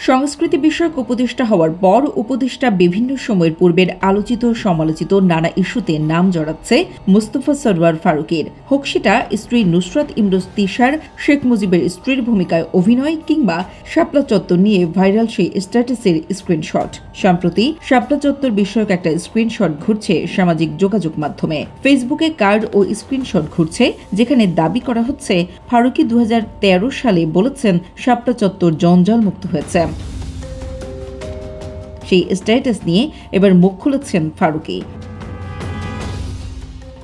সংস্কৃতি বিষয়ক উপদেষ্টা হওয়ার পর উপদেষ্টা বিভিন্ন সময়ের পূর্বের আলোচিত সমালোচিত নানা ইস্যুতে নাম জড়াচ্ছে মুস্তফা সরওয়ার ফারুকীর। হোক সেটা স্ত্রী নুসরাত ইমরোজ তিশার শেখ মুজিবের স্ত্রীর ভূমিকায় অভিনয় কিংবা শাপলা চত্বর নিয়ে ভাইরাল সেই স্ট্যাটাসের স্ক্রিনশট। সম্প্রতি শাপলা চত্বর বিষয়ক একটা স্ক্রিনশট ঘুরছে সামাজিক যোগাযোগ মাধ্যমে। ফেসবুকে কার্ড ও স্ক্রিনশট ঘুরছে যেখানে দাবি করা হচ্ছে ফারুকী 2013 সালে বলেছেন শাপলা চত্বর জঞ্জাল মুক্ত হয়েছে। সেই স্ট্যাটাস নিয়ে এবার মুখ খুলেছেন ফারুকী।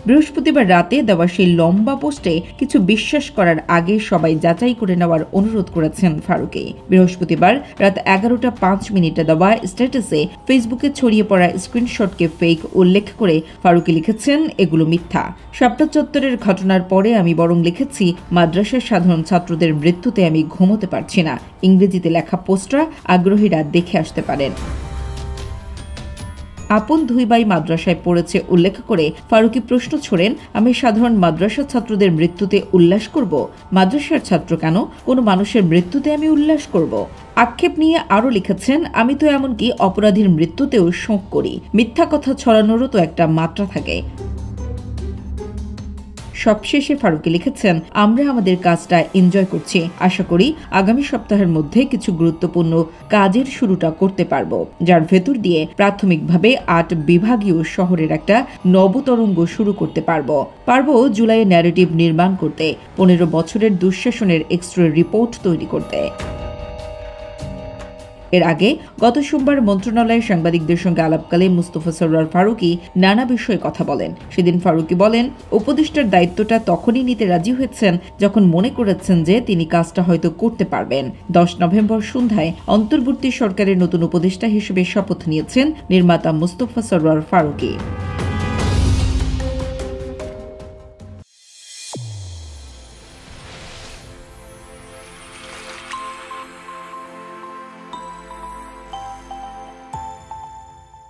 বৃহস্পতিবার রাতে দেওয়া সেই লম্বা পোস্টে কিছু বিশ্বাস করার আগে সবাই যাচাই করে নেওয়ার অনুরোধ করেছেন ফারুকী। বৃহস্পতিবার রাত 11:05 দেওয়া স্ট্যাটাসে ফেসবুকে ছড়িয়ে পড়া স্ক্রিনশটকে ফেক উল্লেখ করে ফারুকী লিখেছেন, এগুলো মিথ্যা। শাপলা চত্বরের ঘটনার পরে আমি বরং লিখেছি, মাদ্রাসার সাধারণ ছাত্রদের মৃত্যুতে আমি ঘুমোতে পারছি না। ইংরেজিতে লেখা পোস্টটা আগ্রহীরা দেখে আসতে পারেন। আপন দুই ভাই মাদ্রাসায় পড়েছে উল্লেখ করে ফারুকী প্রশ্ন ছোড়েন, আমি সাধারণ মাদ্রাসার ছাত্রদের মৃত্যুতে উল্লাস করব? মাদ্রাসার ছাত্র কেন, কোনো মানুষের মৃত্যুতে আমি উল্লাস করব? আক্ষেপ নিয়ে আরও লিখেছেন, আমি তো এমনকি অপরাধীর মৃত্যুতেও শোক করি। মিথ্যা কথা ছড়ানোরও তো একটা মাত্রা থাকে। সবশেষে ফারুকী লিখেছেন, আমরা আমাদের কাজটা এনজয় করছি। আশা করি আগামী সপ্তাহের মধ্যে কিছু গুরুত্বপূর্ণ কাজের শুরুটা করতে পারবো, যার ভেতর দিয়ে প্রাথমিকভাবে 8 বিভাগীয় শহরের একটা নবতরঙ্গ শুরু করতে পারবো জুলাইয়ে ন্যারেটিভ নির্মাণ করতে, 15 বছরের দুঃশাসনের এক্সট্রা রিপোর্ট তৈরি করতে। এর আগে গত সোমবার মন্ত্রণালয়ের সাংবাদিকদের সঙ্গে আলাপকালে মুস্তফা সরওয়ার ফারুকী নানা বিষয়ে কথা বলেন। সেদিন ফারুকী বলেন, উপদেষ্টার দায়িত্বটা তখনই নিতে রাজি হয়েছেন যখন মনে করেছেন যে তিনি কাজটা হয়তো করতে পারবেন। 10 নভেম্বর সন্ধ্যায় অন্তর্বর্তী সরকারের নতুন উপদেষ্টা হিসেবে শপথ নিয়েছেন নির্মাতা মুস্তফা সরওয়ার ফারুকী।